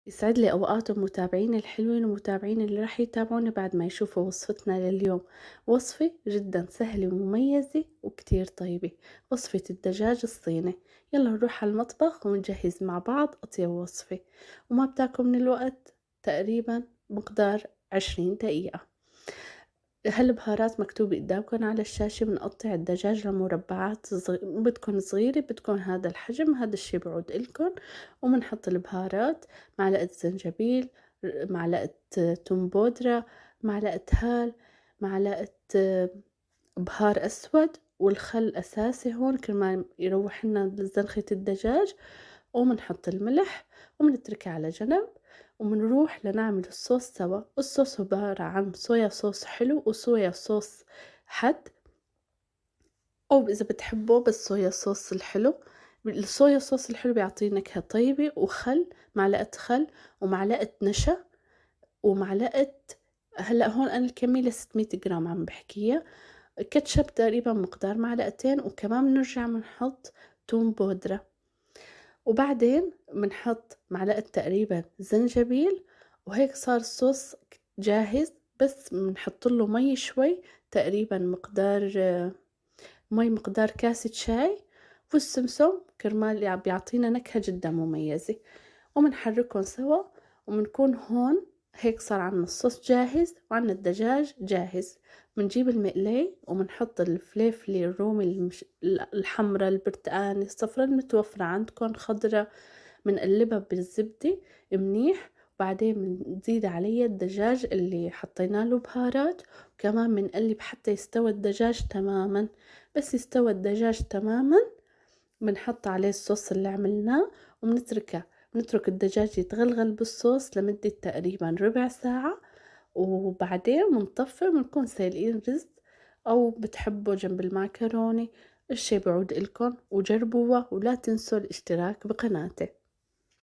يسعد لي أوقاتكم متابعيني الحلوين ومتابعين اللي راح يتابعوني بعد ما يشوفوا وصفتنا لليوم. وصفة جدا سهلة ومميزة وكتير طيبة، وصفة الدجاج الصيني. يلا نروح على المطبخ ونجهز مع بعض أطيب وصفة، وما بتاكل من الوقت، تقريبا مقدار 20 دقيقة. هالبهارات مكتوبة قدامكن على الشاشة. بنقطع الدجاج لمربعات بتكون صغيرة، بتكون هذا الحجم، هذا الشي بعود إلكن. وبنحط البهارات: معلقة زنجبيل، معلقة توم بودرة، معلقة هال، معلقة بهار أسود، والخل أساسي هون كرمال يروح لنا زنخة الدجاج. وبنحط الملح وبنتركها على جنب، وبنروح لنعمل الصوص سوا. الصوص عبارة عن صويا صوص حلو وصويا صوص حد، أو إذا بتحبوا بالصويا صوص الحلو. الصويا صوص الحلو بيعطيه نكهة طيبة، وخل، معلقة خل، ومعلقة نشا، ومعلقة، هلأ هون أنا الكمية 600 جرام عم بحكيها. كاتشب تقريبا مقدار معلقتين، وكمان بنرجع بنحط توم بودرة. وبعدين بنحط معلقة تقريبا زنجبيل، وهيك صار الصوص جاهز. بس بنحط له مي شوي، تقريبا مقدار مي مقدار كاسة شاي، والسمسم كرمال بيعطينا نكهة جدا مميزة. وبنحركهم سوا، وبنكون هون هيك صار عنا الصوص جاهز وعنا الدجاج جاهز. بنجيب المقلاي وبنحط الفليفلة الرومي الحمرا، البرتقاني، الصفرا المتوفرة عندكن، خضرا. بنقلبها بالزبدة منيح، وبعدين بنزيد عليها الدجاج اللي حطينا له بهارات، وكمان بنقلب حتى يستوى الدجاج تماما. بس يستوى الدجاج تماما بنحط عليه الصوص اللي عملناه، بنترك الدجاج يتغلغل بالصوص لمدة تقريبا ربع ساعة. وبعدين بنطفي وبنكون سالقين رز، أو بتحبوا جنب المعكرونة. الشي بعود إلكن وجربوها، ولا تنسوا الاشتراك بقناتي.